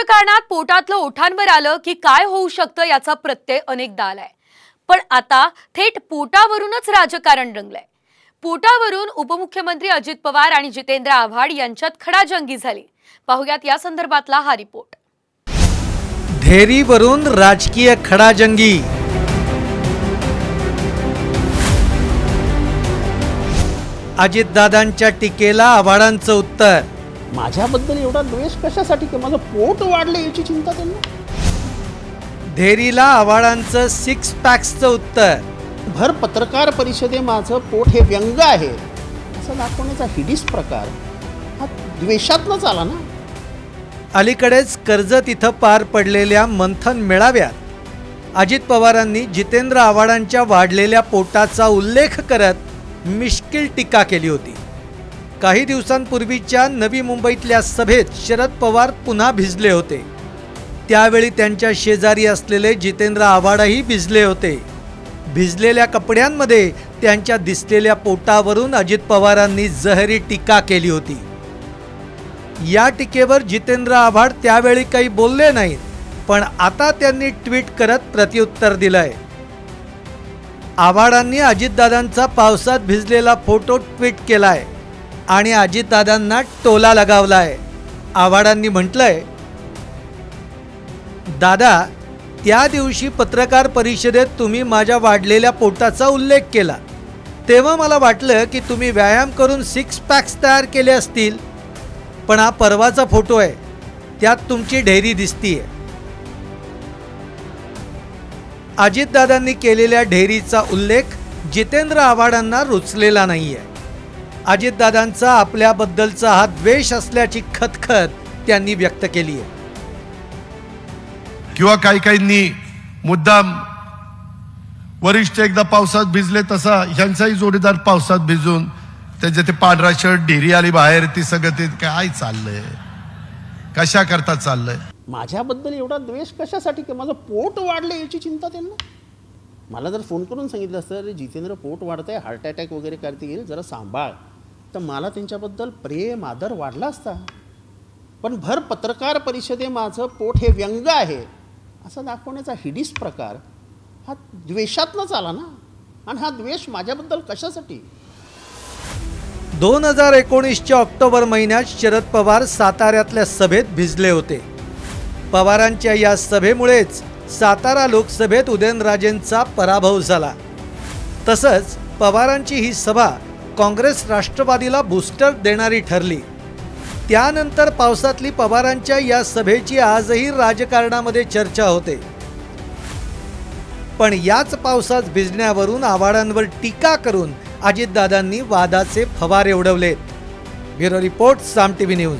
राजकारणात पोटातलं ओठांवर आलं की काय होऊ शकतं याचा प्रत्यय अनेकदा आलाय। पण आता थेट पोटावरूनच राजकारण रंगलंय। पोटावरून उपमुख्यमंत्री अजित पवार आणि जितेंद्र आव्हाड यांच्यात खडाजंगी झाली। पाहुयात या संदर्भातला हा रिपोर्ट। धेरीवरून राजकीय खडाजंगी। अजितदादांच्या टीकेला आव्हाडांचं उत्तर। माझ्याबद्दल एवढा द्वेष कशासाठी की माझं पोट वाढले याची चिंता त्यांना। धेरीला आव्हाडांचं 6 पॅक्सचं उत्तर। भर पत्रकार परिषदे माझं पोट हे व्यंग आहे असं दाखवण्याचा हिडीस प्रकार हा द्वेषातनंच आला ना। अलीकडेच कर्जत इथं पार पडलेल्या मंथन मेळाव्यात अजित पवारांनी जितेंद्र आव्हाडांच्या वाढलेल्या पोटाचा उल्लेख करत मिश्किल टीका केली होती। काही दिवसांपूर्वीच्या नवी मुंबईतल्या सभेत शरद पवार पुन्हा भिजले होते। त्यावेळी त्यांच्या शेजारी असलेले जितेंद्र आव्हाडही भिजले होते। भिजलेल्या कपड्यांमध्ये त्यांच्या दिसलेल्या पोटावरून अजित पवारांनी जहरी टीका केली होती। या टीकेवर जितेंद्र आव्हाड त्यावेळी काही बोलले नाहीत, पण आता त्यांनी ट्विट करत प्रत्युत्तर दिलंय। आव्हाडांनी अजितदादांचा पावसात भिजलेला फोटो ट्विट केलाय आणि अजितदादांना टोला लगावलाय। आव्हाडांनी म्हटलंय, दादा, त्या दिवशी पत्रकार परिषदेत तुम्ही माझ्या वाढलेल्या पोटाचा उल्लेख केला, तेव्हा मला वाटलं की तुम्ही व्यायाम करून 6 पॅक्स तयार केले असतील, पण हा परवाचा फोटो आहे, त्यात तुमची ढेरी दिसतीये। अजितदादांनी केलेल्या ढेरीचा उल्लेख जितेंद्र आव्हाडांना रुचलेला नाहीये। अजितदादांचा आपल्याबद्दलचा हा द्वेष असल्याची खतखत त्यांनी व्यक्त केली आहे। किंवा काहींनी मुद्दाम वरिष्ठ एकदा पावसात भिजले तसा ह्यांचाही जोडीदार पावसात भिजून त्याचे ते पांढरा शर्ट ढेरी आली बाहेर, ती सगळं ते काय चाललंय, कशा करता चाललंय। माझ्याबद्दल एवढा द्वेष कशासाठी की माझं पोट वाढले याची चिंता त्यांना। मला जर फोन करून सांगितलं असतं, अरे जितेंद्र पोट वाढतंय, हार्ट अटॅक वगैरे करता येईल, जरा सांभाळ, तर मला त्यांच्याबद्दल प्रेम आदर वाढला असता। पण भर पत्रकार परिषदे माझं पोट हे व्यंग आहे असं दाखवण्याचा हिडीस प्रकार हा द्वेषातनंच आला ना। आणि हा द्वेष माझ्याबद्दल कशासाठी। 2019च्या ऑक्टोबर महिन्यात शरद पवार साताऱ्यातल्या सभेत भिजले होते। पवारांच्या या सभेमुळेच सातारा लोकसभेत उदयनराजेंचा पराभव झाला। तसंच पवारांची ही सभा काँग्रेस राष्ट्रवादीला बूस्टर देणारी ठरली। त्यानंतर पावसातली पवारांच्या या सभेची आजही राजकारणामध्ये चर्चा होते। पण याच पावसात भिजण्यावरून आव्हाडांवर टीका करून अजितदादांनी वादाचे फवारे उडवलेत। ब्युरो रिपोर्ट, साम टीव्ही न्यूज।